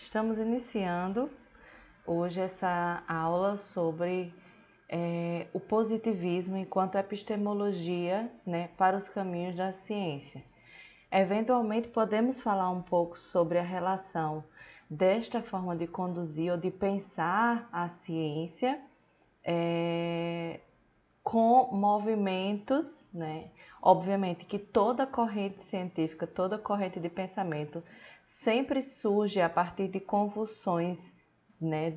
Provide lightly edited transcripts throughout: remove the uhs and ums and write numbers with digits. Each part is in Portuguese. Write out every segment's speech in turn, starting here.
Estamos iniciando hoje essa aula sobre o positivismo enquanto epistemologia, para os caminhos da ciência. Eventualmente podemos falar um pouco sobre a relação desta forma de conduzir ou de pensar a ciência com movimentos, Obviamente que toda corrente científica, toda corrente de pensamento sempre surge a partir de convulsões,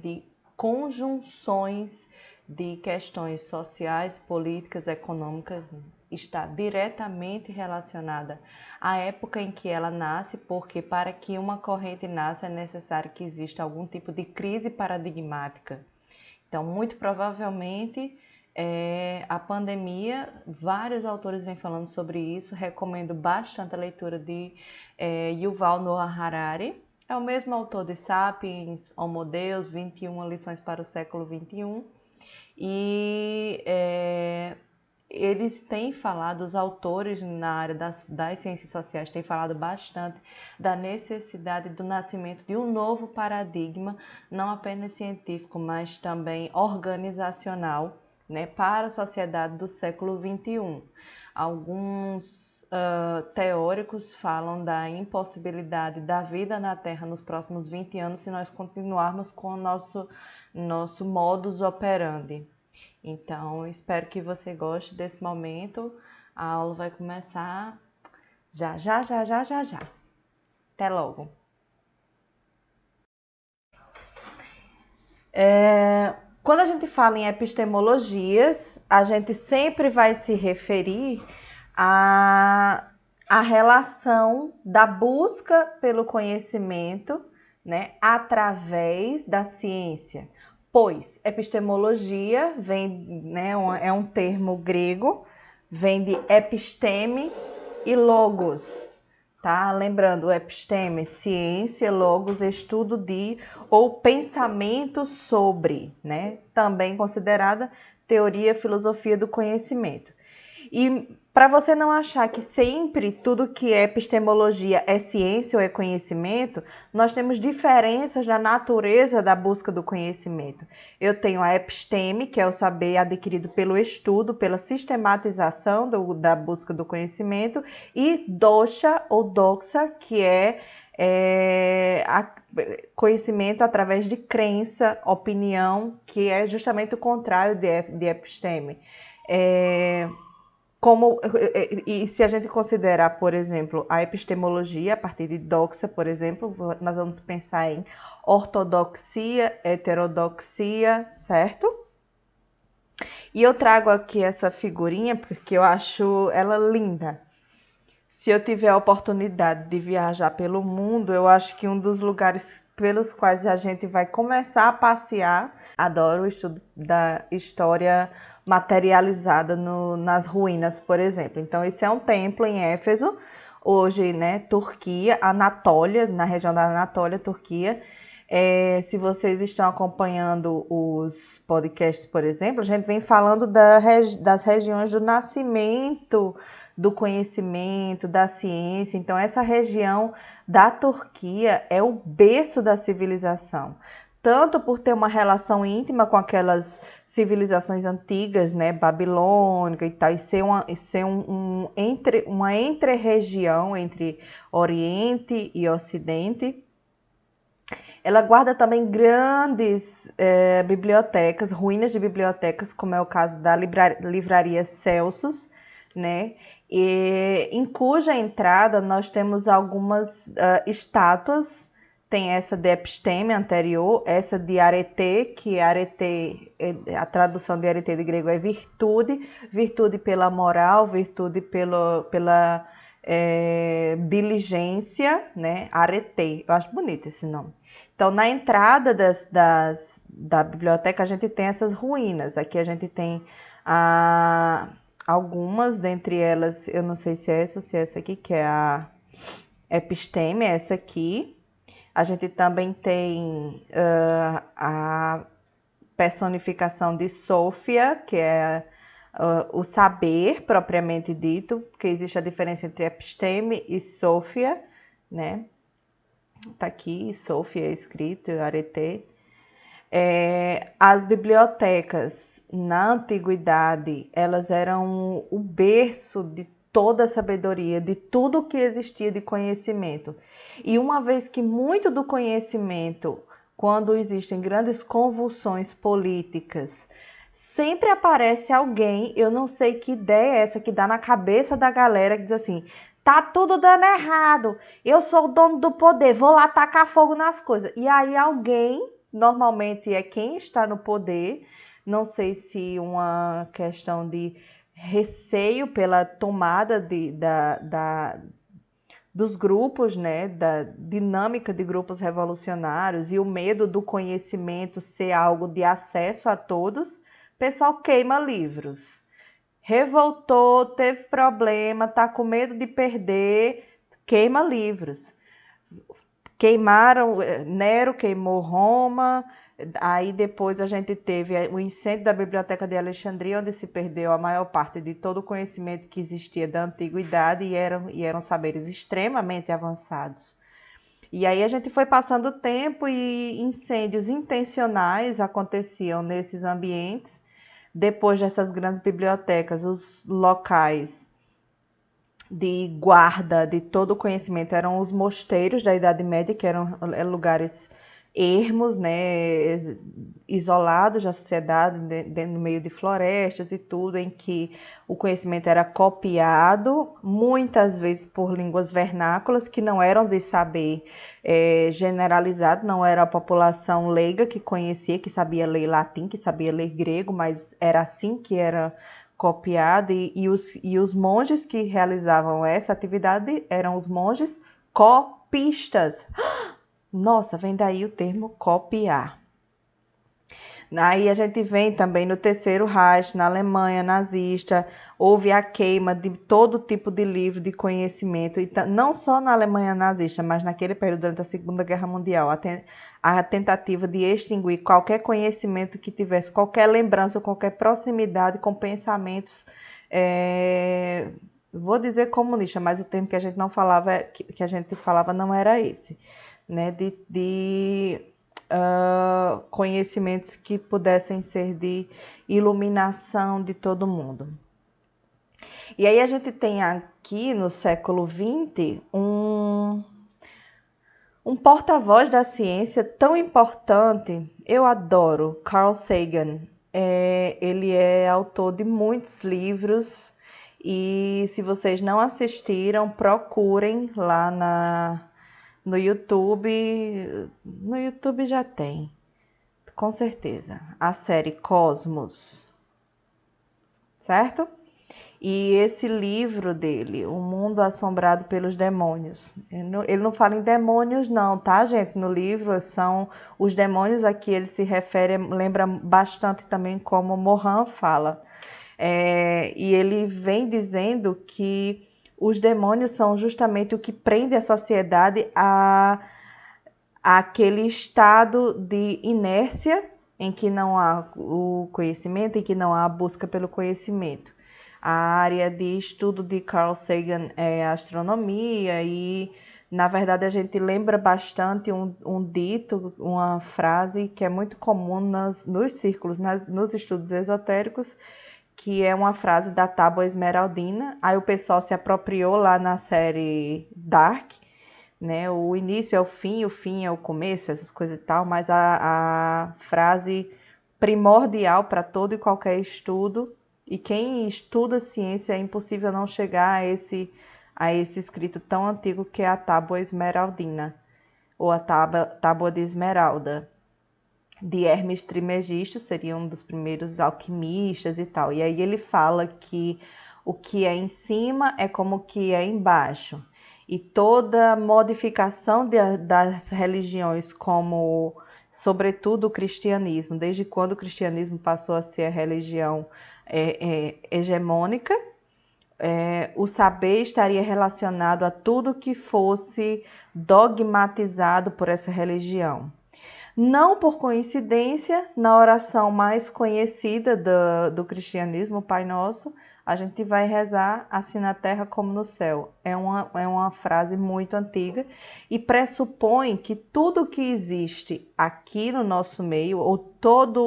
de conjunções de questões sociais, políticas, econômicas, está diretamente relacionada à época em que ela nasce, porque para que uma corrente nasça é necessário que exista algum tipo de crise paradigmática. Então, muito provavelmente, a pandemia, vários autores vêm falando sobre isso, recomendo bastante a leitura de Yuval Noah Harari, é o mesmo autor de Sapiens, Homo Deus, 21 lições para o século XXI, e eles têm falado, os autores na área das ciências sociais têm falado bastante da necessidade do nascimento de um novo paradigma, não apenas científico, mas também organizacional, para a sociedade do século XXI. Alguns teóricos falam da impossibilidade da vida na Terra nos próximos 20 anos se nós continuarmos com o nosso modus operandi. Então, espero que você goste desse momento. A aula vai começar já. Até logo. Quando a gente fala em epistemologias, a gente sempre vai se referir à relação da busca pelo conhecimento, através da ciência. Pois epistemologia vem, é um termo grego, vem de episteme e logos, tá? Lembrando, episteme, ciência, logos, estudo de ou pensamento sobre, Também considerada teoria, filosofia do conhecimento. E para você não achar que sempre tudo que é epistemologia é ciência ou é conhecimento, nós temos diferenças na natureza da busca do conhecimento. Eu tenho a episteme, que é o saber adquirido pelo estudo, pela sistematização da busca do conhecimento, e dosha ou doxa, que é conhecimento através de crença, opinião, que é justamente o contrário de episteme. E se a gente considerar, por exemplo, a epistemologia a partir de doxa, por exemplo, nós vamos pensar em ortodoxia, heterodoxia, certo? E eu trago aqui essa figurinha porque eu acho ela linda. Se eu tiver a oportunidade de viajar pelo mundo, eu acho que um dos lugares pelos quais a gente vai começar a passear, adoro o estudo da história materializada nas ruínas, por exemplo. Então, esse é um templo em Éfeso, hoje, Turquia, Anatólia, na região da Anatólia, Turquia. Se vocês estão acompanhando os podcasts, por exemplo, a gente vem falando das regiões do nascimento do conhecimento, da ciência. Então, essa região da Turquia é o berço da civilização, tanto por ter uma relação íntima com aquelas civilizações antigas, babilônica e tal, e ser uma entre-região entre Oriente e Ocidente. Ela guarda também grandes bibliotecas, ruínas de bibliotecas, como é o caso da livraria Celsus, em cuja entrada nós temos algumas estátuas. Tem essa de episteme anterior, essa de arete, que arete, a tradução de arete de grego é virtude, virtude pela moral, virtude pela diligência, arete. Eu acho bonito esse nome. Então, na entrada da biblioteca, a gente tem essas ruínas. Aqui a gente tem algumas, dentre elas, eu não sei se é essa ou se é essa aqui, que é a episteme, essa aqui. A gente também tem a personificação de Sofia, que é o saber propriamente dito, porque existe a diferença entre episteme e Sofia, tá aqui, Sofia escrito, Arete. As bibliotecas na antiguidade, elas eram o berço de toda a sabedoria, de tudo que existia de conhecimento. E uma vez que muito do conhecimento, quando existem grandes convulsões políticas, sempre aparece alguém, eu não sei que ideia é essa que dá na cabeça da galera, que diz assim: tá tudo dando errado, eu sou o dono do poder, vou lá tacar fogo nas coisas. E aí alguém, normalmente é quem está no poder, não sei se uma questão de receio pela tomada dos grupos, né, da dinâmica de grupos revolucionários e o medo do conhecimento ser algo de acesso a todos, o pessoal queima livros. Revoltou, teve problema, tá com medo de perder, queima livros. Queimaram, Nero queimou Roma, aí depois a gente teve o incêndio da Biblioteca de Alexandria, onde se perdeu a maior parte de todo o conhecimento que existia da antiguidade e eram saberes extremamente avançados. E aí a gente foi passando o tempo e incêndios intencionais aconteciam nesses ambientes. Depois dessas grandes bibliotecas, os locais de guarda de todo o conhecimento eram os mosteiros da Idade Média, que eram lugares ermos, né, isolados da sociedade, no meio de florestas e tudo, em que o conhecimento era copiado, muitas vezes por línguas vernáculas, que não eram de saber generalizado, não era a população leiga que conhecia, que sabia ler latim, que sabia ler grego, mas era assim que era copiado, e os monges que realizavam essa atividade eram os monges copistas. Nossa, vem daí o termo copiar. Aí a gente vem também no Terceiro Reich, na Alemanha nazista, houve a queima de todo tipo de livro de conhecimento, e não só na Alemanha nazista, mas naquele período durante a Segunda Guerra Mundial, a tentativa de extinguir qualquer conhecimento que tivesse qualquer lembrança ou qualquer proximidade com pensamentos, vou dizer comunista, mas o termo que a gente não falava, que a gente falava não era esse, né? Conhecimentos que pudessem ser de iluminação de todo mundo. E aí a gente tem aqui no século XX um porta-voz da ciência tão importante. Eu adoro Carl Sagan. Ele é autor de muitos livros, e se vocês não assistiram, procurem lá no YouTube. No YouTube já tem, com certeza, a série Cosmos, certo? E esse livro dele, O Mundo Assombrado pelos Demônios, ele não fala em demônios não, tá, gente? No livro são os demônios a que ele se refere, lembra bastante também como Morin fala. E ele vem dizendo que os demônios são justamente o que prende a sociedade àquele estado de inércia em que não há o conhecimento, em que não há a busca pelo conhecimento. A área de estudo de Carl Sagan é astronomia, e na verdade a gente lembra bastante um dito, uma frase que é muito comum nos círculos, nos estudos esotéricos, que é uma frase da Tábua Esmeraldina. Aí o pessoal se apropriou lá na série Dark, né? O início é o fim é o começo, essas coisas e tal, mas a frase primordial para todo e qualquer estudo, e quem estuda ciência é impossível não chegar a esse escrito tão antigo que é a Tábua Esmeraldina, ou a Tábua de Esmeralda, de Hermes Trismegisto, seria um dos primeiros alquimistas e tal. E aí ele fala que o que é em cima é como o que é embaixo. E toda modificação das religiões, como sobretudo o cristianismo, desde quando o cristianismo passou a ser a religião hegemônica, o saber estaria relacionado a tudo que fosse dogmatizado por essa religião. Não por coincidência, na oração mais conhecida do cristianismo, o Pai Nosso, a gente vai rezar assim na terra como no céu. É uma frase muito antiga e pressupõe que tudo que existe aqui no nosso meio, ou toda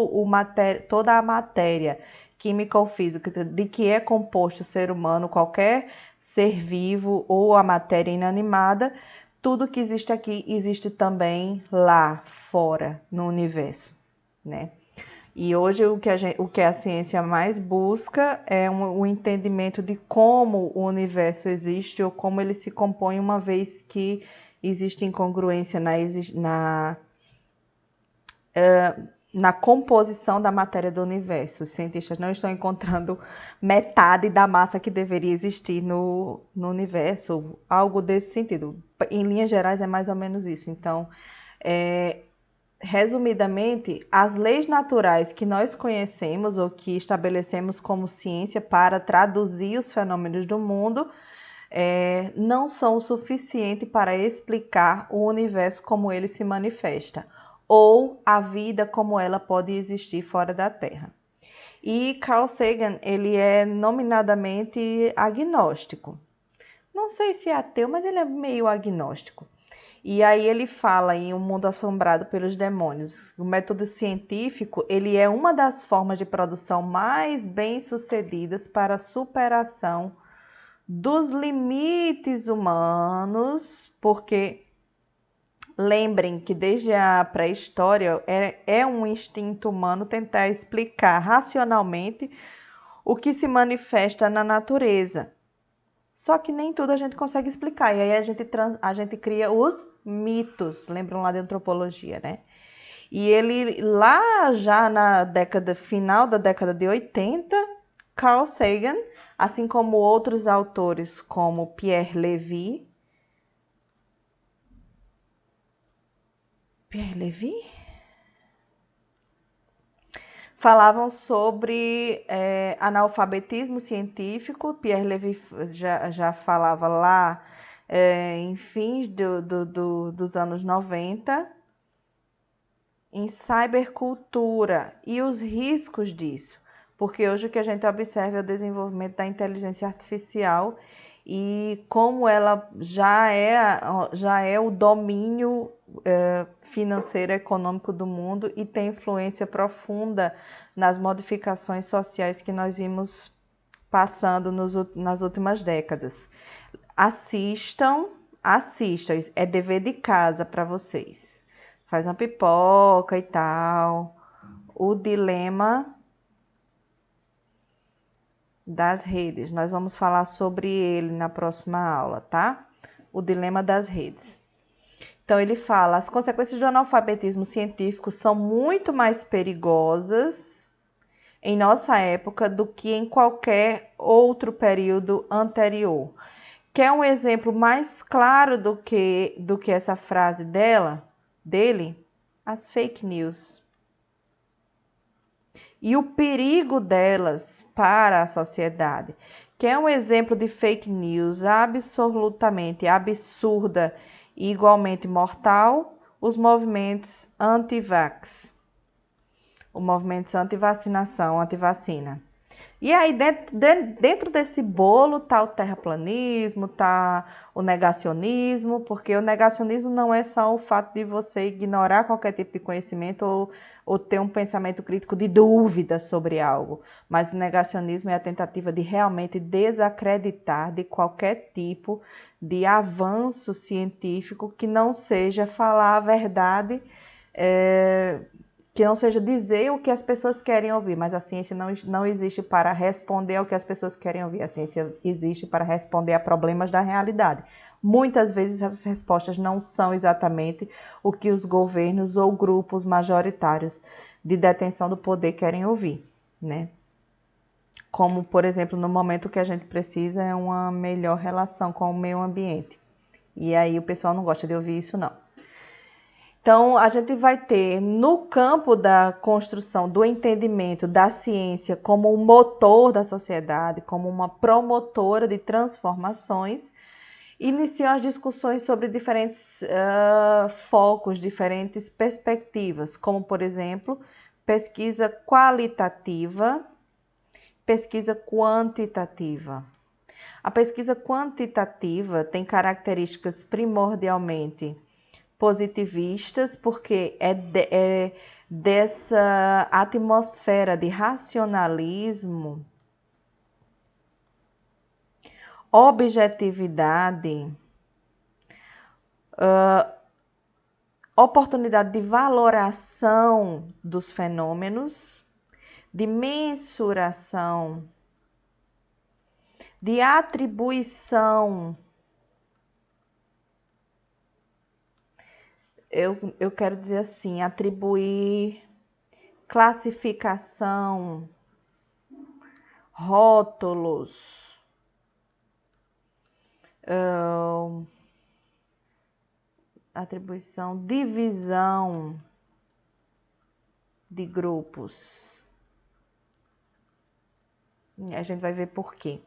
a matéria química ou física de que é composto o ser humano, qualquer ser vivo ou a matéria inanimada, tudo que existe aqui existe também lá fora no universo, né? E hoje o que a ciência mais busca é o entendimento de como o universo existe ou como ele se compõe, uma vez que existe incongruência na composição da matéria do universo. Os cientistas não estão encontrando metade da massa que deveria existir no universo, algo desse sentido. Em linhas gerais, é mais ou menos isso. Então, resumidamente, as leis naturais que nós conhecemos ou que estabelecemos como ciência para traduzir os fenômenos do mundo não são o suficiente para explicar o universo como ele se manifesta, ou a vida como ela pode existir fora da Terra. E Carl Sagan, ele é nominadamente agnóstico. Não sei se é ateu, mas ele é meio agnóstico. E aí ele fala em Um Mundo Assombrado pelos Demônios. O método científico, ele é uma das formas de produção mais bem-sucedidas para a superação dos limites humanos, porque lembrem que desde a pré-história é um instinto humano tentar explicar racionalmente o que se manifesta na natureza. Só que nem tudo a gente consegue explicar. E aí a gente cria os mitos. Lembram lá da antropologia, né? E ele, lá já final da década de 80, Carl Sagan, assim como outros autores como Pierre Levy, falavam sobre analfabetismo científico. Pierre Levy já falava lá em fins dos anos 90, em cybercultura e os riscos disso. Porque hoje o que a gente observa é o desenvolvimento da inteligência artificial e como ela já é o domínio financeiro e econômico do mundo e tem influência profunda nas modificações sociais que nós vimos passando nas últimas décadas. Assistam, é dever de casa para vocês. Faz uma pipoca e tal. O dilema das redes. Nós vamos falar sobre ele na próxima aula, tá? O dilema das redes. Então, ele fala: as consequências do analfabetismo científico são muito mais perigosas em nossa época do que em qualquer outro período anterior. Quer um exemplo mais claro do que essa frase dele? As fake news. E o perigo delas para a sociedade. Quer um exemplo de fake news absolutamente absurda e igualmente mortal? Os movimentos anti-vax. Os movimentos anti-vacinação, anti-vacina. E aí, dentro desse bolo está o terraplanismo, está o negacionismo, porque o negacionismo não é só o fato de você ignorar qualquer tipo de conhecimento ou ter um pensamento crítico de dúvida sobre algo, mas o negacionismo é a tentativa de realmente desacreditar de qualquer tipo de avanço científico que não seja falar a verdade, que não seja dizer o que as pessoas querem ouvir, mas a ciência não existe para responder ao que as pessoas querem ouvir. A ciência existe para responder a problemas da realidade. Muitas vezes essas respostas não são exatamente o que os governos ou grupos majoritários de detenção do poder querem ouvir, né? Como, por exemplo, no momento que a gente precisa é uma melhor relação com o meio ambiente. E aí o pessoal não gosta de ouvir isso, não. Então, a gente vai ter no campo da construção, do entendimento da ciência como um motor da sociedade, como uma promotora de transformações, iniciam as discussões sobre diferentes focos, diferentes perspectivas, como, por exemplo, pesquisa qualitativa, pesquisa quantitativa. A pesquisa quantitativa tem características primordialmente positivistas, porque é dessa atmosfera de racionalismo, objetividade, oportunidade de valoração dos fenômenos, de mensuração, de atribuição. Eu quero dizer assim, atribuir, classificação, rótulos, atribuição, divisão de grupos. A gente vai ver por quê.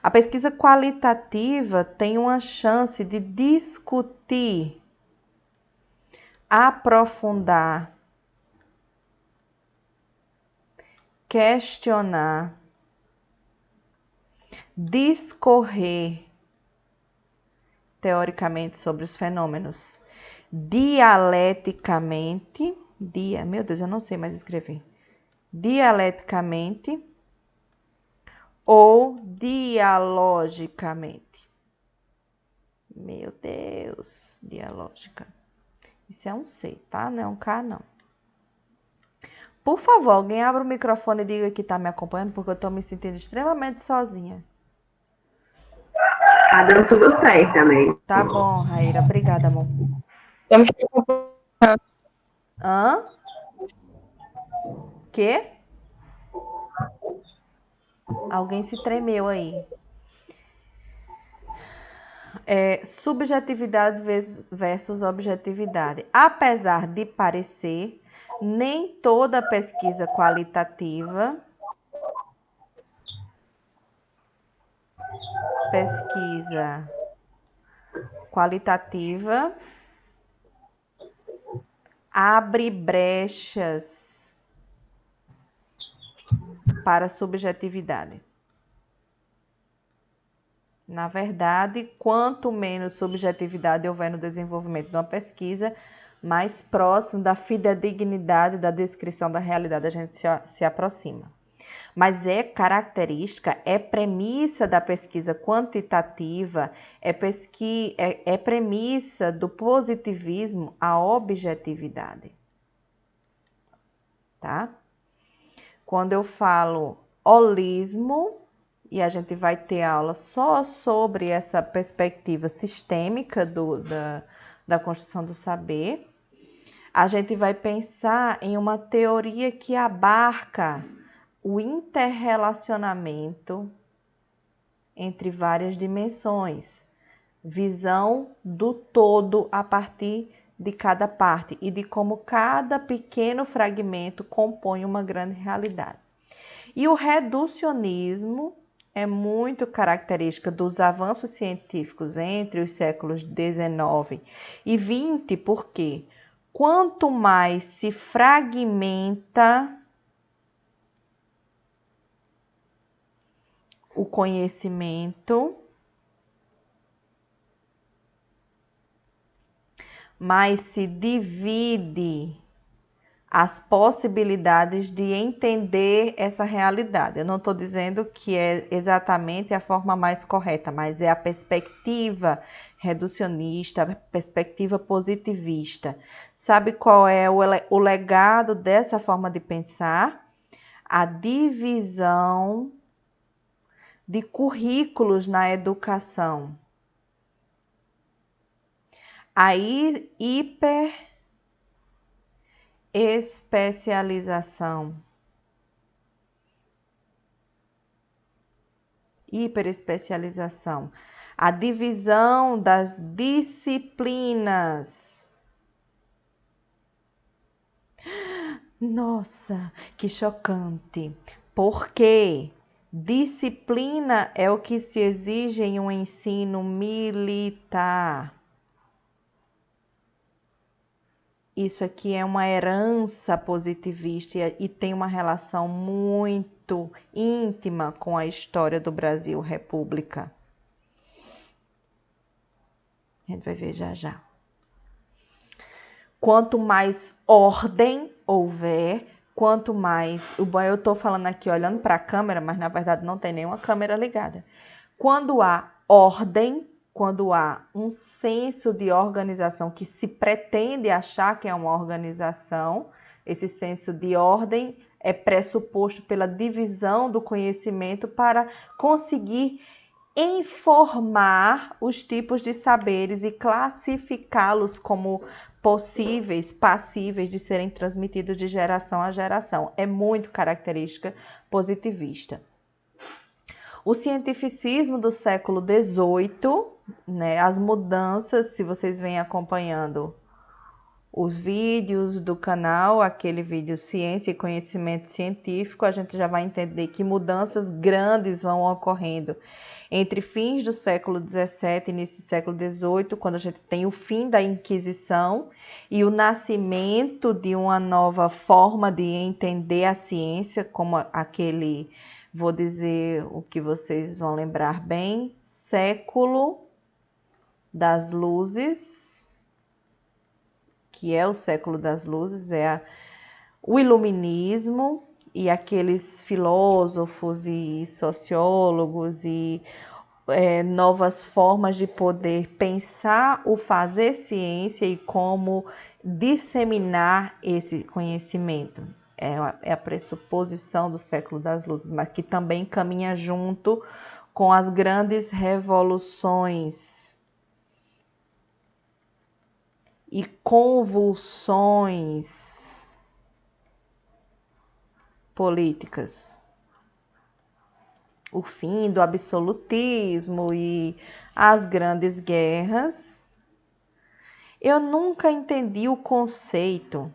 A pesquisa qualitativa tem uma chance de discutir, aprofundar, questionar, discorrer teoricamente sobre os fenômenos, dialeticamente, meu Deus, eu não sei mais escrever, dialeticamente ou dialogicamente. Meu Deus, dialógica. Isso é um C, tá? Não é um K, não. Por favor, alguém abra o microfone e diga que tá me acompanhando, porque eu tô me sentindo extremamente sozinha. Tá dando tudo certo também. Tá bom, Raíra. Obrigada, amor. Hã? Quê? Alguém se tremeu aí. Subjetividade versus objetividade. Apesar de parecer, nem toda pesquisa qualitativa abre brechas para a subjetividade. Na verdade, quanto menos subjetividade houver no desenvolvimento de uma pesquisa, mais próximo da fidedignidade da descrição da realidade a gente se aproxima. Mas é característica, é premissa da pesquisa quantitativa, é premissa do positivismo a objetividade. Tá? Quando eu falo holismo, e a gente vai ter aula só sobre essa perspectiva sistêmica da construção do saber, a gente vai pensar em uma teoria que abarca o interrelacionamento entre várias dimensões, visão do todo a partir de cada parte e de como cada pequeno fragmento compõe uma grande realidade. E o reducionismo é muito característica dos avanços científicos entre os séculos XIX e XX, porque quanto mais se fragmenta o conhecimento, mais se divide as possibilidades de entender essa realidade. Eu não estou dizendo que é exatamente a forma mais correta, mas é a perspectiva reducionista, a perspectiva positivista. Sabe qual é o legado dessa forma de pensar? A divisão de currículos na educação. A hiperespecialização. A divisão das disciplinas. Nossa, que chocante. Por quê? Disciplina é o que se exige em um ensino militar. isso aqui é uma herança positivista e tem uma relação muito íntima com a história do Brasil República. A gente vai ver já já. Quanto mais ordem houver, quanto mais... Eu estou falando aqui olhando para a câmera, mas na verdade não tem nenhuma câmera ligada. Quando há ordem, quando há um senso de organização que se pretende achar que é uma organização, esse senso de ordem é pressuposto pela divisão do conhecimento para conseguir informar os tipos de saberes e classificá-los como possíveis, passíveis de serem transmitidos de geração a geração. É muito característica positivista. O cientificismo do século XVIII, né, as mudanças, se vocês vêm acompanhando os vídeos do canal, aquele vídeo Ciência e Conhecimento Científico, a gente já vai entender que mudanças grandes vão ocorrendo entre fins do século XVII e início do século XVIII, quando a gente tem o fim da Inquisição e o nascimento de uma nova forma de entender a ciência, como aquele, vou dizer o que vocês vão lembrar bem, século das luzes, que é o século das luzes, o iluminismo e aqueles filósofos e sociólogos e novas formas de poder pensar o fazer ciência e como disseminar esse conhecimento. É a pressuposição do século das luzes, mas que também caminha junto com as grandes revoluções e convulsões políticas. O fim do absolutismo e as grandes guerras. Eu nunca entendi o conceito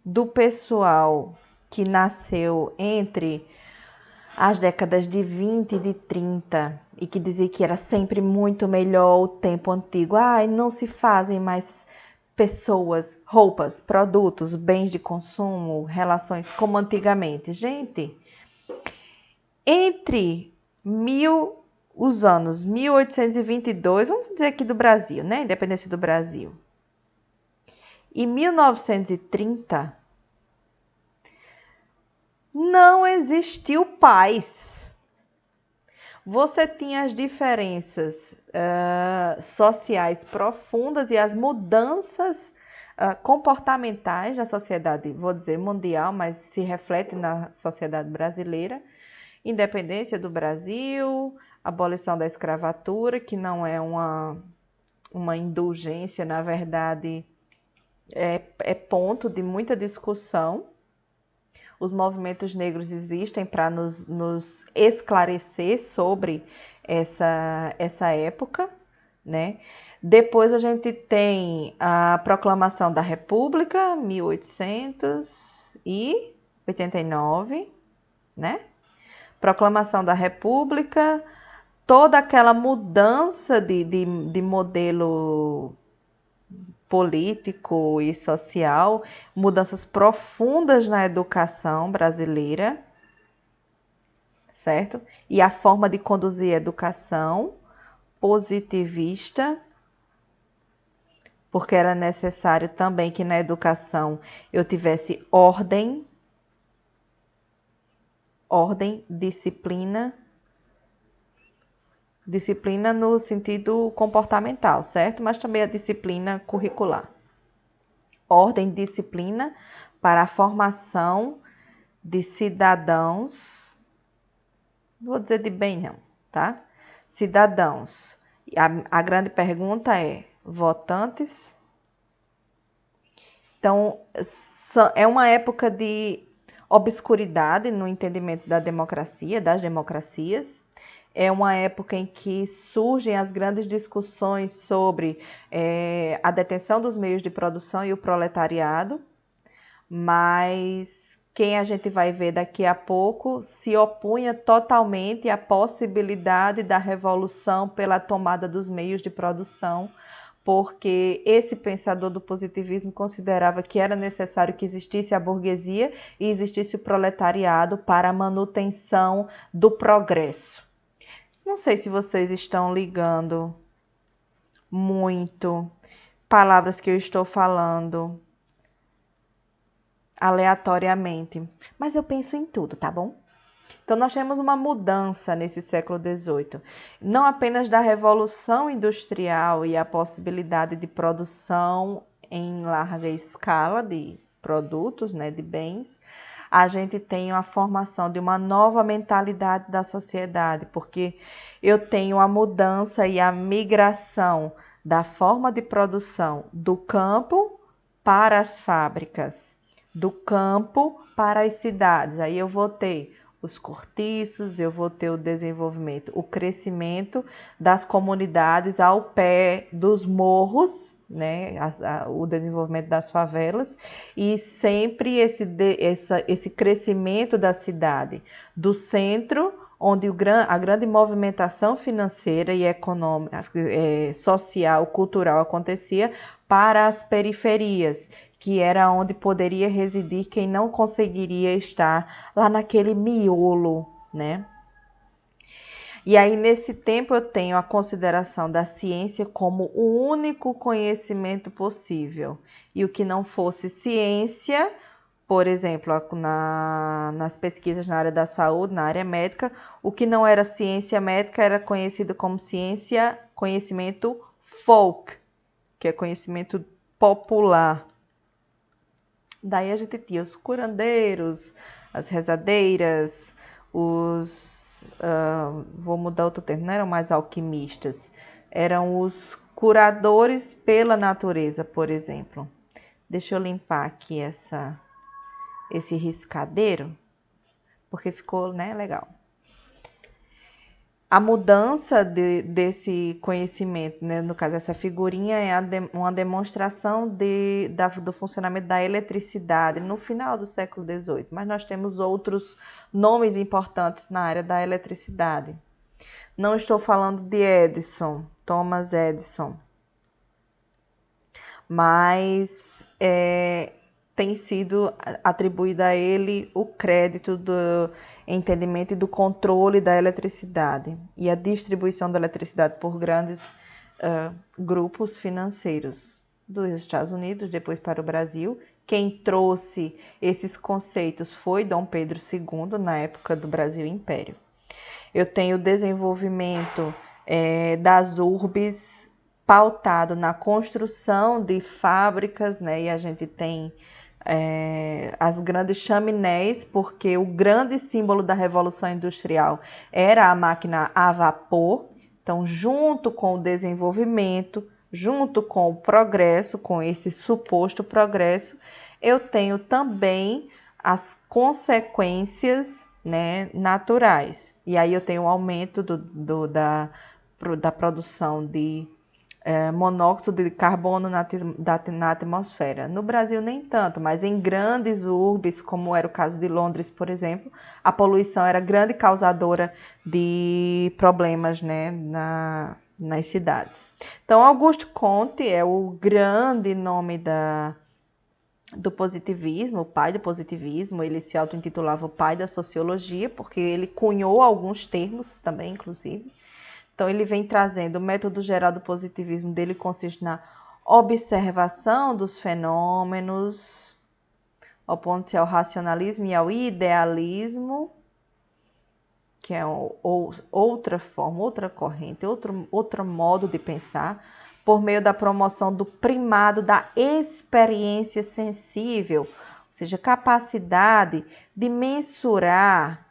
do pessoal que nasceu entre as décadas de 20 e de 30 e que dizia que era sempre muito melhor o tempo antigo. Não se fazem mais pessoas, roupas, produtos, bens de consumo, relações como antigamente. Gente, entre os anos 1822, vamos dizer aqui do Brasil, né? Independência do Brasil, e 1930, não existiu paz. Você tinha as diferenças sociais profundas e as mudanças comportamentais da sociedade, vou dizer mundial, mas se reflete na sociedade brasileira. Independência do Brasil, abolição da escravatura, que não é uma indulgência, na verdade, é ponto de muita discussão. Os movimentos negros existem para nos esclarecer sobre essa época, né? Depois a gente tem a Proclamação da República, 1889, né? Proclamação da República, toda aquela mudança de modelo político e social, mudanças profundas na educação brasileira, certo? E a forma de conduzir a educação positivista, porque era necessário também que na educação eu tivesse ordem, disciplina no sentido comportamental, certo? Mas também a disciplina curricular. Ordem, disciplina para a formação de cidadãos, não vou dizer de bem não, tá? Cidadãos. A grande pergunta é, votantes? Então, é uma época de obscuridade no entendimento da democracia, das democracias. É uma época em que surgem as grandes discussões sobre a detenção dos meios de produção e o proletariado, mas quem a gente vai ver daqui a pouco se opunha totalmente à possibilidade da revolução pela tomada dos meios de produção, porque esse pensador do positivismo considerava que era necessário que existisse a burguesia e existisse o proletariado para a manutenção do progresso. Não sei se vocês estão ligando muito palavras que eu estou falando aleatoriamente, mas eu penso em tudo, tá bom? Então, nós temos uma mudança nesse século XVIII, não apenas da Revolução Industrial e a possibilidade de produção em larga escala de produtos, né, de bens, a gente tem a formação de uma nova mentalidade da sociedade, porque eu tenho a mudança e a migração da forma de produção do campo para as fábricas, do campo para as cidades. Aí eu vou ter os cortiços, eu vou ter o desenvolvimento, o crescimento das comunidades ao pé dos morros, né? O desenvolvimento das favelas e sempre esse crescimento da cidade, do centro, onde a grande movimentação financeira e econômica, social, cultural acontecia, para as periferias, que era onde poderia residir quem não conseguiria estar lá naquele miolo, né? E aí, nesse tempo, eu tenho a consideração da ciência como o único conhecimento possível. E o que não fosse ciência, por exemplo, nas pesquisas na área da saúde, na área médica, o que não era ciência médica era conhecido como conhecimento folk, que é conhecimento popular. Daí a gente tinha os curandeiros, as rezadeiras, vou mudar outro termo, não eram mais alquimistas, eram os curadores pela natureza, por exemplo. Deixa eu limpar aqui esse riscadeiro, porque ficou, né, legal. A mudança desse conhecimento, né, no caso, essa figurinha é uma demonstração do funcionamento da eletricidade no final do século XVIII, mas nós temos outros nomes importantes na área da eletricidade. Não estou falando de Edison, Thomas Edison, mas tem sido atribuído a ele o crédito do entendimento e do controle da eletricidade e a distribuição da eletricidade por grandes grupos financeiros dos Estados Unidos, depois para o Brasil. Quem trouxe esses conceitos foi Dom Pedro II, na época do Brasil Império. Eu tenho o desenvolvimento das urbes pautado na construção de fábricas, né? E a gente tem as grandes chaminés, porque o grande símbolo da Revolução Industrial era a máquina a vapor. Então, junto com o desenvolvimento, junto com o progresso, com esse suposto progresso, eu tenho também as consequências, né, naturais. E aí eu tenho o aumento da produção de monóxido de carbono na atmosfera. No Brasil nem tanto, mas em grandes urbes, como era o caso de Londres, por exemplo, a poluição era grande causadora de problemas, né, nas cidades. Então, Auguste Comte é o grande nome do positivismo, o pai do positivismo. Ele se auto-intitulava o pai da sociologia, porque ele cunhou alguns termos também, inclusive. Então, ele vem trazendo o método geral do positivismo dele, consiste na observação dos fenômenos, opondo-se ao racionalismo e ao idealismo, que é outra forma, outra corrente, outro modo de pensar, por meio da promoção do primado da experiência sensível, ou seja, capacidade de mensurar,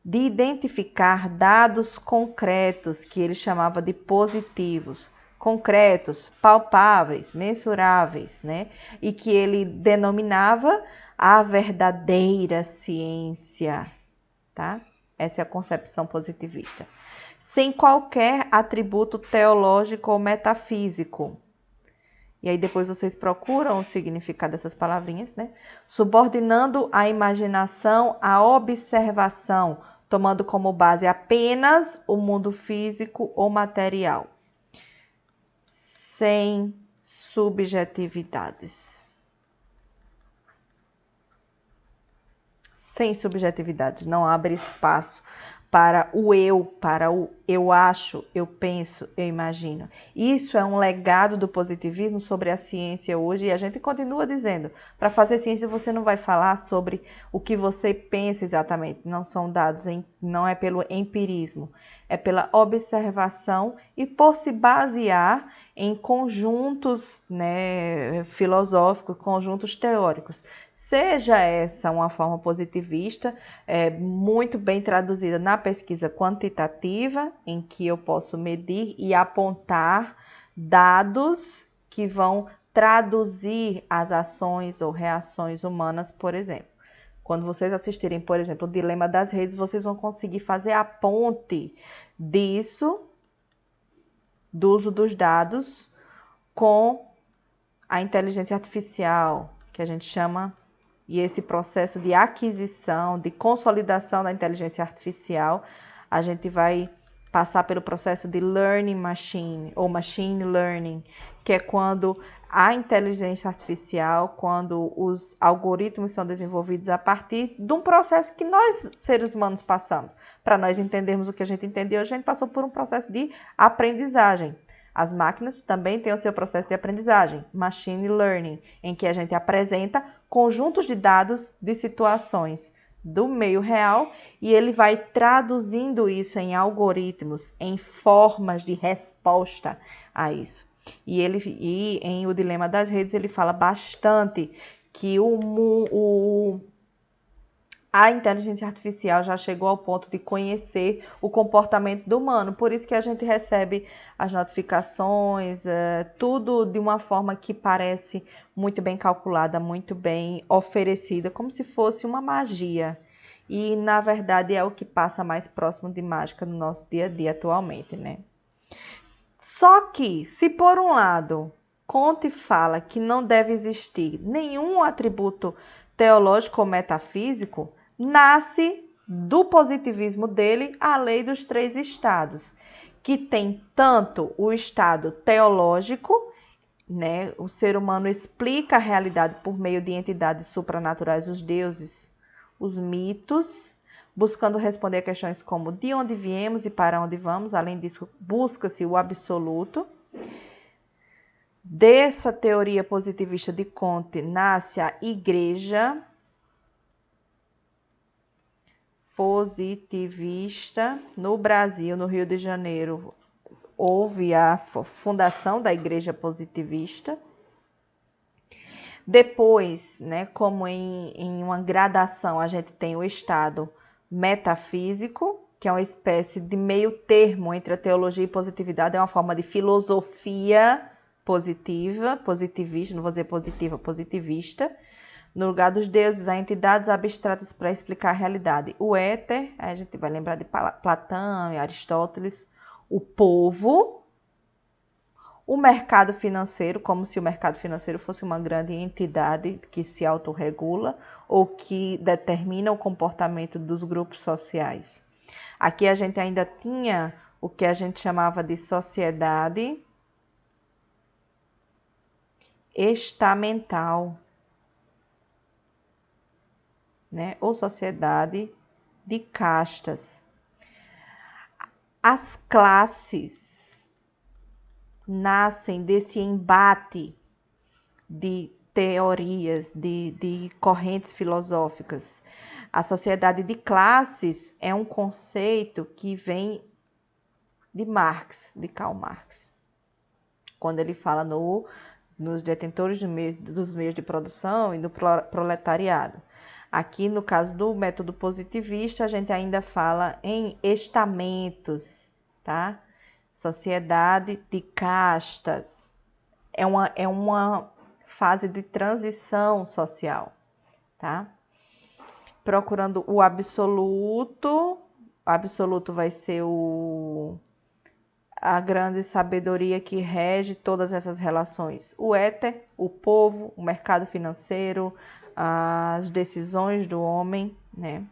de identificar dados concretos, que ele chamava de positivos, concretos, palpáveis, mensuráveis, né? E que ele denominava a verdadeira ciência, tá? Essa é a concepção positivista. Sem qualquer atributo teológico ou metafísico. E aí depois vocês procuram o significado dessas palavrinhas, né? Subordinando a imaginação à observação, tomando como base apenas o mundo físico ou material. sem subjetividades. Sem subjetividades, não abre espaço para o eu acho, eu penso, eu imagino. Isso é um legado do positivismo sobre a ciência hoje, e a gente continua dizendo, para fazer ciência você não vai falar sobre o que você pensa exatamente, não são dados, não é pelo empirismo, é pela observação e por se basear em conjuntos, né, filosóficos, conjuntos teóricos. Seja essa uma forma positivista, muito bem traduzida na pesquisa quantitativa, em que eu posso medir e apontar dados que vão traduzir as ações ou reações humanas, por exemplo. Quando vocês assistirem, por exemplo, o Dilema das Redes, vocês vão conseguir fazer a ponte disso, do uso dos dados, com a inteligência artificial, que a gente chama, e esse processo de aquisição, de consolidação da inteligência artificial, a gente vai passar pelo processo de learning machine, ou machine learning, que é quando a inteligência artificial, quando os algoritmos são desenvolvidos a partir de um processo que nós, seres humanos, passamos. Para nós entendermos o que a gente entendeu, a gente passou por um processo de aprendizagem. As máquinas também têm o seu processo de aprendizagem, machine learning, em que a gente apresenta conjuntos de dados de situações do meio real e ele vai traduzindo isso em algoritmos, em formas de resposta a isso. E em O Dilema das Redes ele fala bastante que a inteligência artificial já chegou ao ponto de conhecer o comportamento do humano. Por isso que a gente recebe as notificações, tudo de uma forma que parece muito bem calculada, muito bem oferecida, como se fosse uma magia. E, na verdade, é o que passa mais próximo de mágica no nosso dia a dia atualmente, né? Só que, se por um lado, Comte fala que não deve existir nenhum atributo teológico ou metafísico, nasce do positivismo dele a lei dos três estados, que tem tanto o estado teológico, né? O ser humano explica a realidade por meio de entidades supranaturais, os deuses, os mitos, buscando responder a questões como de onde viemos e para onde vamos. Além disso, busca-se o absoluto. Dessa teoria positivista de Comte nasce a Igreja Positivista no Brasil, no Rio de Janeiro. Houve a fundação da Igreja Positivista. Depois, né, como em uma gradação, a gente tem o estado metafísico, que é uma espécie de meio termo entre a teologia e positividade, é uma forma de filosofia positiva, positivista, não vou dizer positiva, positivista. No lugar dos deuses, há entidades abstratas para explicar a realidade. O éter, a gente vai lembrar de Platão e Aristóteles. O povo, o mercado financeiro, como se o mercado financeiro fosse uma grande entidade que se autorregula ou que determina o comportamento dos grupos sociais. Aqui a gente ainda tinha o que a gente chamava de sociedade estamental, né? Ou sociedade de castas. As classes nascem desse embate de teorias, de correntes filosóficas. A sociedade de classes é um conceito que vem de Marx, de Karl Marx, quando ele fala nos detentores dos meios de produção e do proletariado. Aqui, no caso do método positivista, a gente ainda fala em estamentos, tá? Sociedade de castas. É uma fase de transição social, tá? Procurando o absoluto vai ser a grande sabedoria que rege todas essas relações. O éter, o povo, o mercado financeiro, as decisões do homem, né?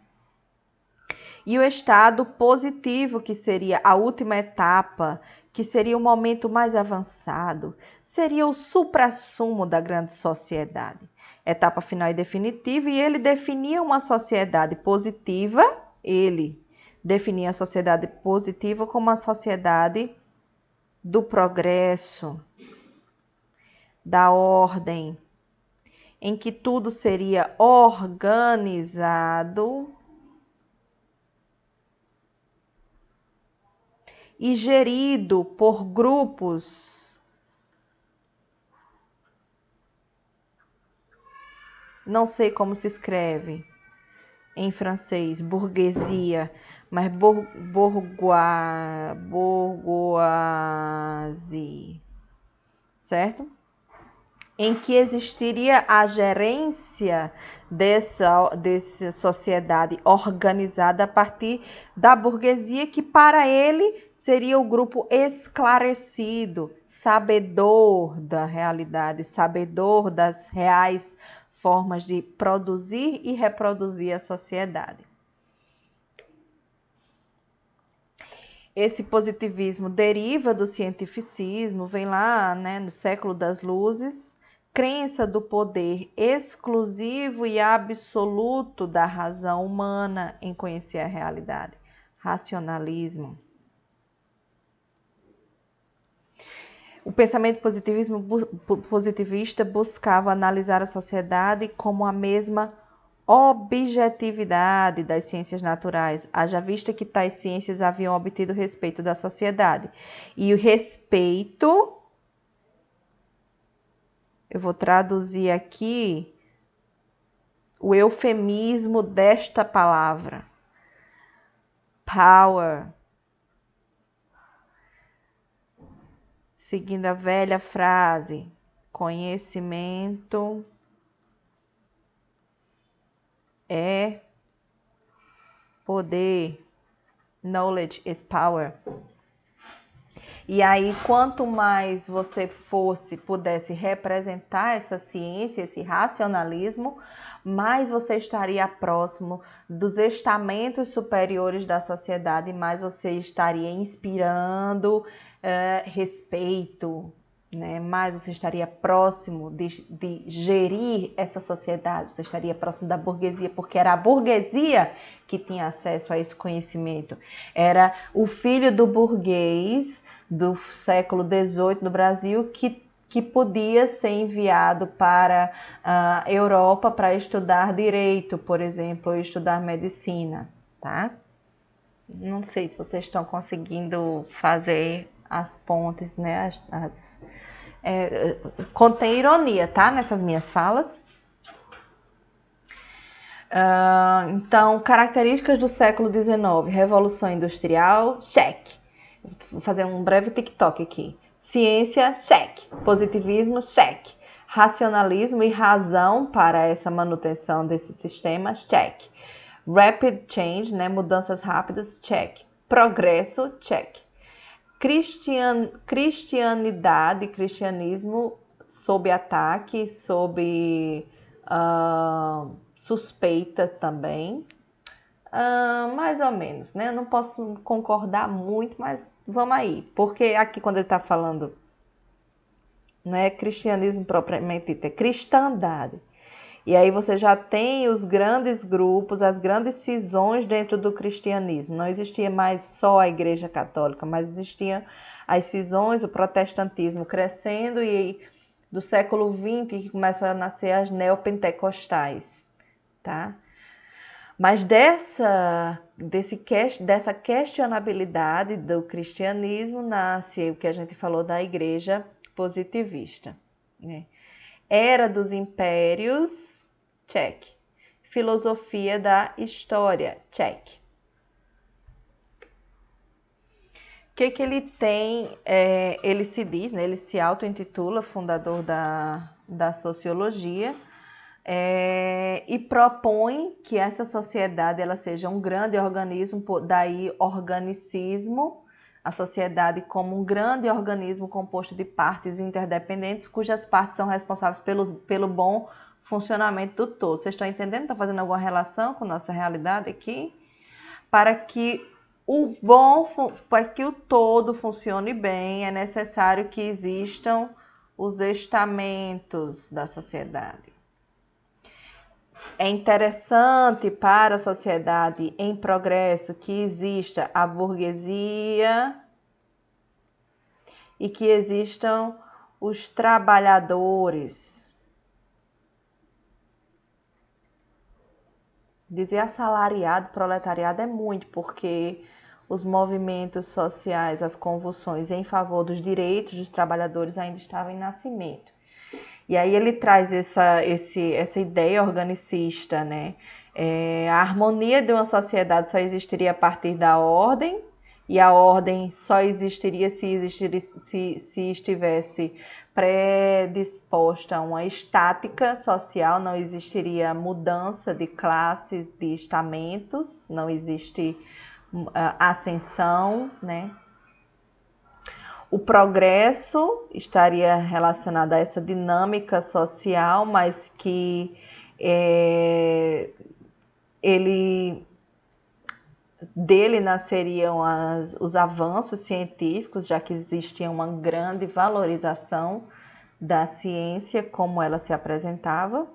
E o estado positivo, que seria a última etapa, que seria o momento mais avançado, seria o suprassumo da grande sociedade. Etapa final e definitiva, e ele definia uma sociedade positiva, ele definia a sociedade positiva como a sociedade do progresso, da ordem, em que tudo seria organizado e gerido por grupos. Não sei como se escreve em francês, burguesia, mas bourgeoisie, certo? Em que existiria a gerência dessa sociedade organizada a partir da burguesia, que para ele seria o grupo esclarecido, sabedor da realidade, sabedor das reais formas de produzir e reproduzir a sociedade. Esse positivismo deriva do cientificismo, vem lá, né, no século das luzes, crença do poder exclusivo e absoluto da razão humana em conhecer a realidade. Racionalismo. O pensamento positivista buscava analisar a sociedade como a mesma objetividade das ciências naturais, haja vista que tais ciências haviam obtido respeito da sociedade. E o respeito, eu vou traduzir aqui o eufemismo desta palavra. Power. Seguindo a velha frase, conhecimento é poder. Knowledge is power. E aí, quanto mais você pudesse representar essa ciência, esse racionalismo, mais você estaria próximo dos estamentos superiores da sociedade, mais você estaria inspirando respeito, né? Mais você estaria próximo de gerir essa sociedade, você estaria próximo da burguesia, porque era a burguesia que tinha acesso a esse conhecimento. Era o filho do burguês do século XVIII no Brasil que podia ser enviado para a Europa para estudar direito, por exemplo, ou estudar medicina, tá? Não sei se vocês estão conseguindo fazer as pontes, né? Contém ironia, tá? Nessas minhas falas. Então, características do século XIX. Revolução Industrial, cheque. Vou fazer um breve TikTok aqui. Ciência, cheque. Positivismo, cheque. Racionalismo e razão para essa manutenção desse sistema, cheque. Rapid change, né? Mudanças rápidas, cheque. Progresso, cheque. Cristianidade, cristianismo sob ataque, sob suspeita também. Mais ou menos, né? Não posso concordar muito, mas vamos aí. Porque aqui quando ele está falando, não é cristianismo propriamente dito, é cristandade. E aí você já tem os grandes grupos, as grandes cisões dentro do cristianismo. Não existia mais só a Igreja Católica, mas existiam as cisões, o protestantismo crescendo, e do século XX que começam a nascer as neopentecostais, tá? Mas dessa questionabilidade do cristianismo nasce o que a gente falou da Igreja positivista, né? Era dos impérios, check. Filosofia da história, check. O que ele tem? Ele se diz, né, ele se auto-intitula fundador da sociologia, e propõe que essa sociedade ela seja um grande organismo, daí organicismo, a sociedade como um grande organismo composto de partes interdependentes, cujas partes são responsáveis pelo bom funcionamento do todo. Vocês estão entendendo? Está fazendo alguma relação com nossa realidade aqui? para que para que o todo funcione bem, é necessário que existam os estamentos da sociedade. É interessante para a sociedade em progresso que exista a burguesia e que existam os trabalhadores. Dizer assalariado, proletariado é muito, porque os movimentos sociais, as convulsões em favor dos direitos dos trabalhadores ainda estavam em nascimento. E aí ele traz essa ideia organicista, né? A harmonia de uma sociedade só existiria a partir da ordem, e a ordem só existiria se estivesse predisposta a uma estática social, não existiria mudança de classes, de estamentos, não existe ascensão, né? O progresso estaria relacionado a essa dinâmica social, mas que dele nasceriam os avanços científicos, já que existia uma grande valorização da ciência como ela se apresentava,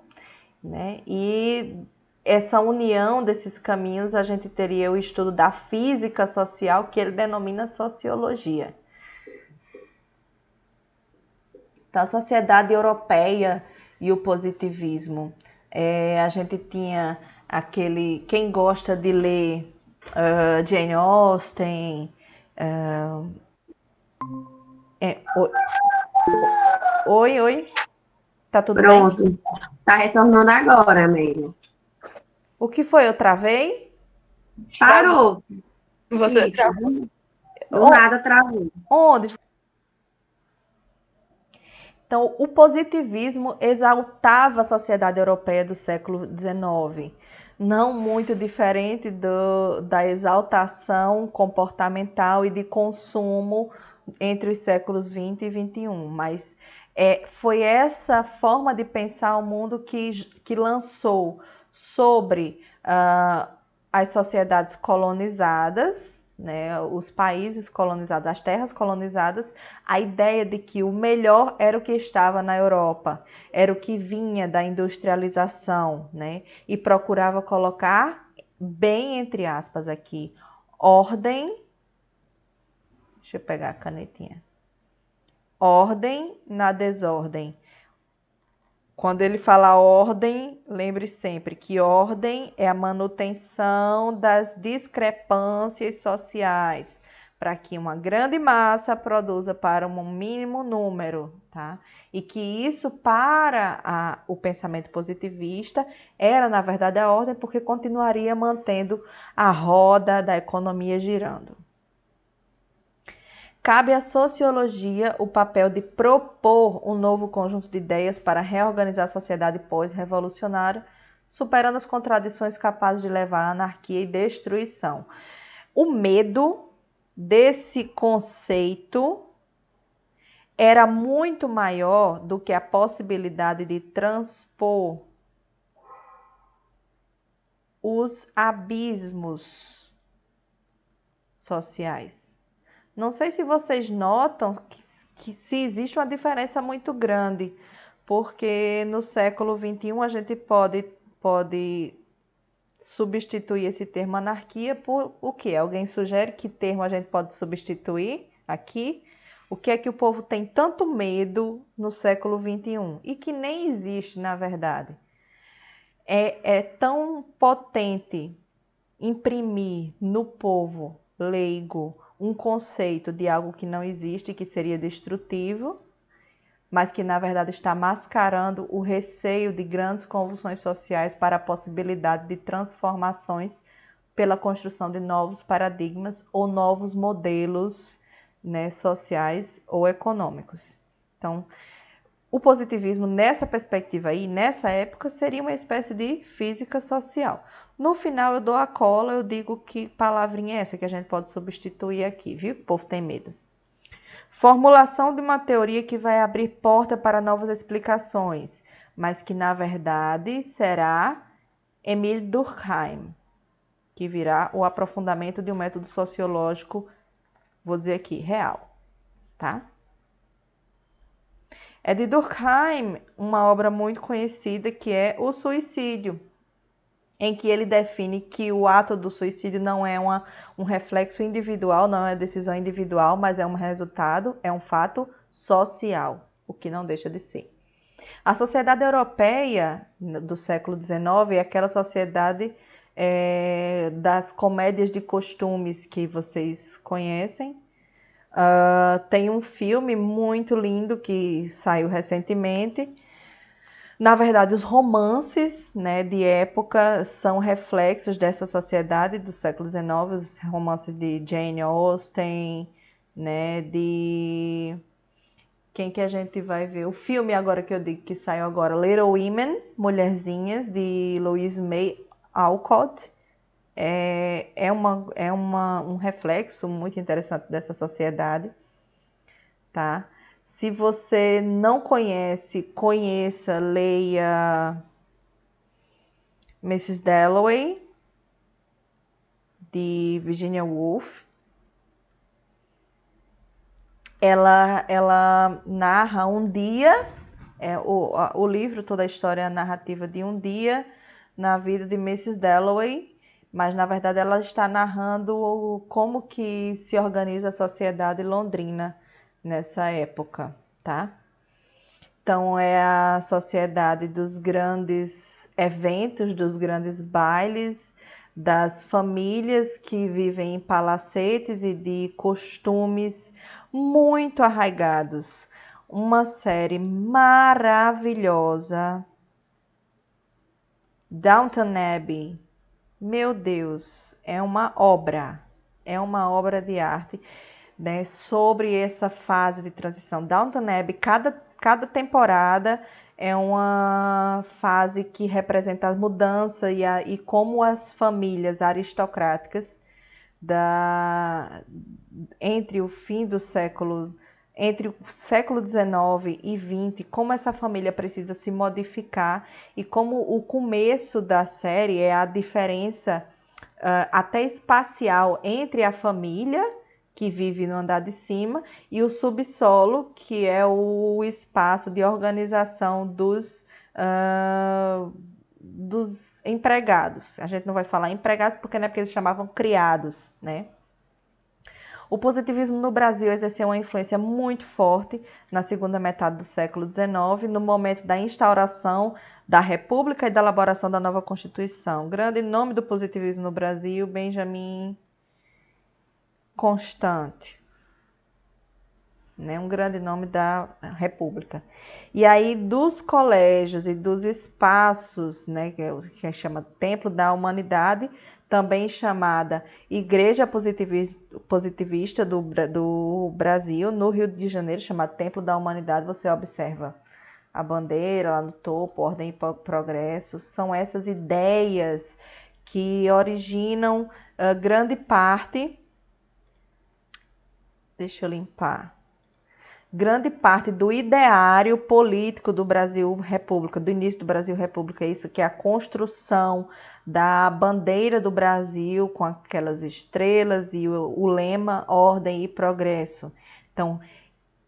né? E essa união desses caminhos, a gente teria o estudo da física social, que ele denomina sociologia. Então, a sociedade europeia e o positivismo. A gente tinha quem gosta de ler Jane Austen. Oi, tá tudo bem? Pronto. Tá retornando agora, Amélia. O que foi? Eu travei? Parou. Você Isso. travou? Do nada travou. Onde? Então, o positivismo exaltava a sociedade europeia do século XIX, não muito diferente da exaltação comportamental e de consumo entre os séculos XX e XXI, mas foi essa forma de pensar o mundo que lançou sobre as sociedades colonizadas, né, os países colonizados, as terras colonizadas, a ideia de que o melhor era o que estava na Europa, era o que vinha da industrialização, né, e procurava colocar, bem entre aspas aqui, ordem. Deixa eu pegar a canetinha. Ordem na desordem. Quando ele fala ordem, lembre sempre que ordem é a manutenção das discrepâncias sociais, para que uma grande massa produza para um mínimo número, tá? E que isso, para o pensamento positivista, era, na verdade, a ordem, porque continuaria mantendo a roda da economia girando. Cabe à sociologia o papel de propor um novo conjunto de ideias para reorganizar a sociedade pós-revolucionária, superando as contradições capazes de levar à anarquia e destruição. O medo desse conceito era muito maior do que a possibilidade de transpor os abismos sociais. Não sei se vocês notam que se existe uma diferença muito grande, porque no século XXI a gente pode substituir esse termo anarquia por o quê? Alguém sugere que termo a gente pode substituir aqui? O que é que o povo tem tanto medo no século XXI e que nem existe, na verdade? É tão potente imprimir no povo leigo um conceito de algo que não existe, que seria destrutivo, mas que na verdade está mascarando o receio de grandes convulsões sociais para a possibilidade de transformações pela construção de novos paradigmas ou novos modelos, né, sociais ou econômicos. Então, o positivismo nessa perspectiva aí, nessa época, seria uma espécie de física social. No final eu dou a cola, eu digo que palavrinha é essa que a gente pode substituir aqui, viu? O povo tem medo. Formulação de uma teoria que vai abrir porta para novas explicações, mas que na verdade será Emile Durkheim, que virá o aprofundamento de um método sociológico, vou dizer aqui, real, tá? É de Durkheim, uma obra muito conhecida que é O Suicídio, em que ele define que o ato do suicídio não é um reflexo individual, não é decisão individual, mas é um resultado, é um fato social, o que não deixa de ser. A sociedade europeia do século XIX é aquela sociedade das comédias de costumes que vocês conhecem. Tem um filme muito lindo que saiu recentemente. Na verdade, os romances, né, de época são reflexos dessa sociedade do século XIX, os romances de Jane Austen, né, de... Quem que a gente vai ver? O filme agora que eu digo que saiu agora, Little Women, Mulherzinhas, de Louise May Alcott. Um reflexo muito interessante dessa sociedade, tá? Se você não conhece, conheça, leia Mrs. Dalloway, de Virginia Woolf. Ela narra um dia, o livro, toda a história, a narrativa de um dia na vida de Mrs. Dalloway, mas na verdade ela está narrando como que se organiza a sociedade londrina nessa época, tá? Então é a sociedade dos grandes eventos, dos grandes bailes, das famílias que vivem em palacetes e de costumes muito arraigados. Uma série maravilhosa. Downton Abbey. Meu Deus, é uma obra de arte, né, sobre essa fase de transição. Downton Abbey, cada temporada é uma fase que representa a mudança e como as famílias aristocráticas entre o fim do século, entre o século XIX e XX, como essa família precisa se modificar e como o começo da série é a diferença até espacial entre a família que vive no andar de cima e o subsolo, que é o espaço de organização dos empregados. A gente não vai falar empregados porque não é porque eles chamavam criados, né? O positivismo no Brasil exerceu uma influência muito forte na segunda metade do século XIX, no momento da instauração da República e da elaboração da nova Constituição. Grande nome do positivismo no Brasil, Benjamin Constant, né? Um grande nome da República. E aí, dos colégios e dos espaços, né, que chama Templo da Humanidade, também chamada Igreja Positivista do Brasil, no Rio de Janeiro, chamada Templo da Humanidade, você observa a bandeira lá no topo, ordem e progresso, são essas ideias que originam grande parte, deixa eu limpar, grande parte do ideário político do Brasil República, do início do Brasil República, isso que é a construção da bandeira do Brasil com aquelas estrelas e o lema ordem e progresso. Então,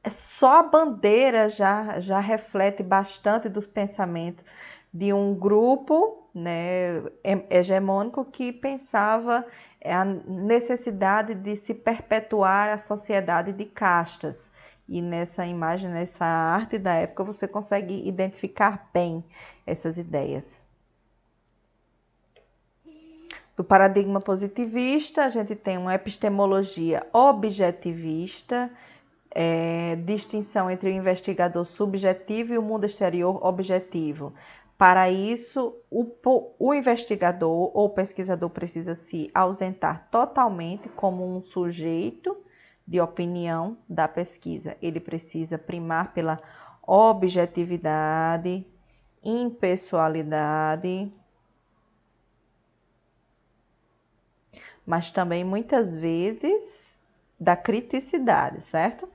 só a bandeira já reflete bastante dos pensamentos de um grupo, né, hegemônico que pensava a necessidade de se perpetuar a sociedade de castas. E nessa imagem, nessa arte da época, você consegue identificar bem essas ideias. Do paradigma positivista, a gente tem uma epistemologia objetivista, distinção entre o investigador subjetivo e o mundo exterior objetivo. Para isso, o investigador ou pesquisador precisa se ausentar totalmente como um sujeito de opinião da pesquisa. Ele precisa primar pela objetividade, impessoalidade, mas também muitas vezes da criticidade, certo?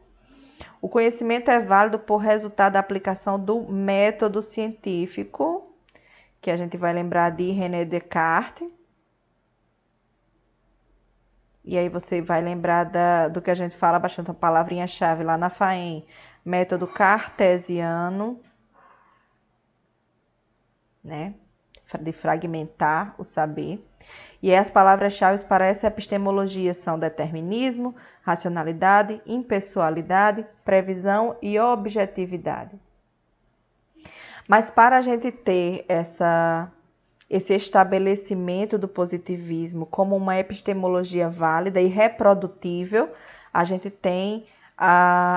O conhecimento é válido por resultado da aplicação do método científico, que a gente vai lembrar de René Descartes, E aí você vai lembrar do que a gente fala bastante, uma palavrinha-chave lá na FAEM, método cartesiano, né? De fragmentar o saber. E as palavras-chave para essa epistemologia são determinismo, racionalidade, impessoalidade, previsão e objetividade. Mas para a gente ter esse estabelecimento do positivismo como uma epistemologia válida e reprodutível, a gente tem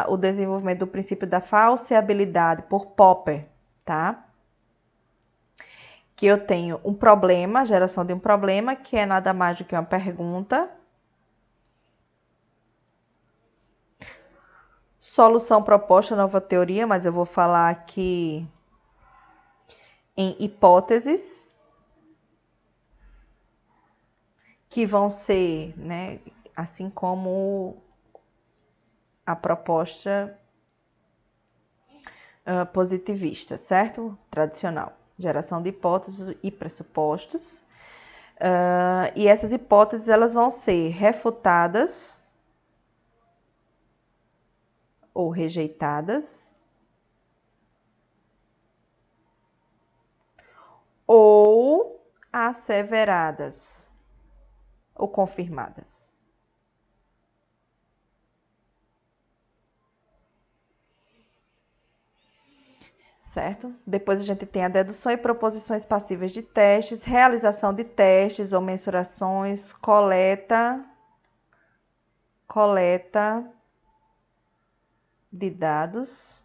o desenvolvimento do princípio da falseabilidade por Popper, tá? Que eu tenho um problema, geração de um problema, que é nada mais do que uma pergunta. Solução proposta, nova teoria, mas eu vou falar aqui em hipóteses, que vão ser, né, assim como a proposta positivista, certo? Tradicional. Geração de hipóteses e pressupostos. E essas hipóteses elas vão ser refutadas ou rejeitadas ou asseveradas ou confirmadas. Certo? Depois a gente tem a dedução e proposições passíveis de testes, realização de testes ou mensurações, coleta de dados,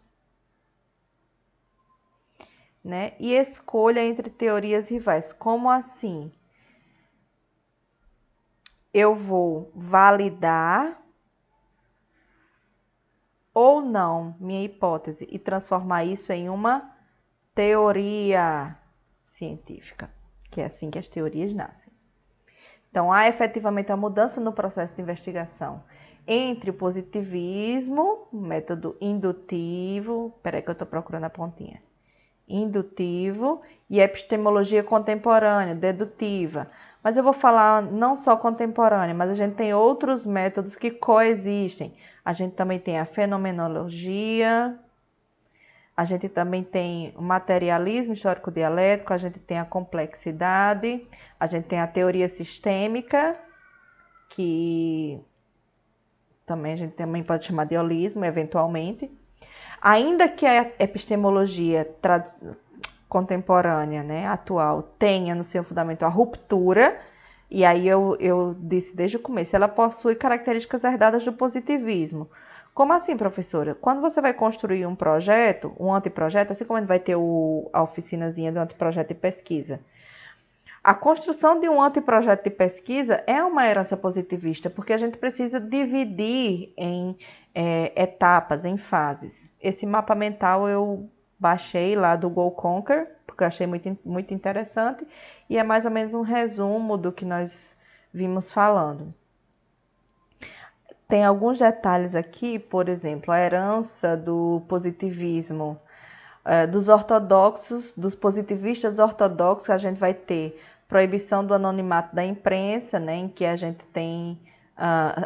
né? E escolha entre teorias rivais. Como assim? Eu vou validar ou não minha hipótese e transformar isso em uma teoria científica, que é assim que as teorias nascem. Então, há efetivamente a mudança no processo de investigação entre o positivismo, o método indutivo, peraí que eu estou procurando a pontinha, indutivo, e a epistemologia contemporânea, dedutiva. Mas eu vou falar não só contemporânea, mas a gente tem outros métodos que coexistem. A gente também tem a fenomenologia, a gente também tem o materialismo histórico-dialético, a gente tem a complexidade, a gente tem a teoria sistêmica, que também a gente também pode chamar de holismo, eventualmente. Ainda que a epistemologia contemporânea, né, atual, tenha no seu fundamento a ruptura, e aí eu disse desde o começo, ela possui características herdadas do positivismo. Como assim, professora? Quando você vai construir um projeto, um anteprojeto, assim como a gente vai ter a oficinazinha do anteprojeto de pesquisa, a construção de um anteprojeto de pesquisa é uma herança positivista, porque a gente precisa dividir em etapas, em fases. Esse mapa mental eu baixei lá do Go Conquer, porque eu achei muito interessante, e é mais ou menos um resumo do que nós vimos falando. Tem alguns detalhes aqui, por exemplo, a herança do positivismo dos ortodoxos, dos positivistas ortodoxos, a gente vai ter proibição do anonimato da imprensa, né, em que a gente tem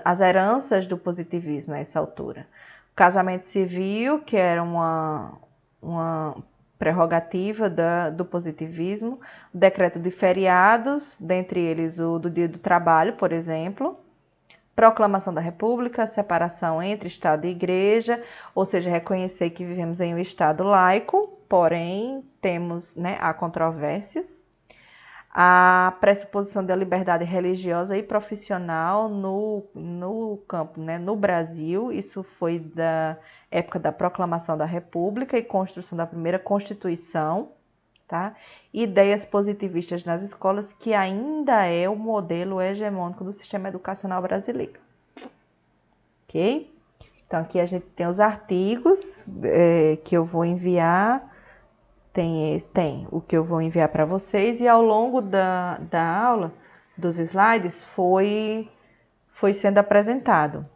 as heranças do positivismo nessa altura. O casamento civil, que era uma prerrogativa do positivismo, o decreto de feriados, dentre eles o do Dia do Trabalho, por exemplo, proclamação da República, separação entre Estado e Igreja, ou seja, reconhecer que vivemos em um Estado laico, porém temos, né, há controvérsias. A pressuposição da liberdade religiosa e profissional no campo, né, no Brasil, isso foi da época da proclamação da República e construção da primeira Constituição. Tá? Ideias positivistas nas escolas, que ainda é o modelo hegemônico do sistema educacional brasileiro. Ok? Então, aqui a gente tem os artigos que eu vou enviar, tem o que eu vou enviar para vocês, e ao longo da aula, dos slides, foi sendo apresentado.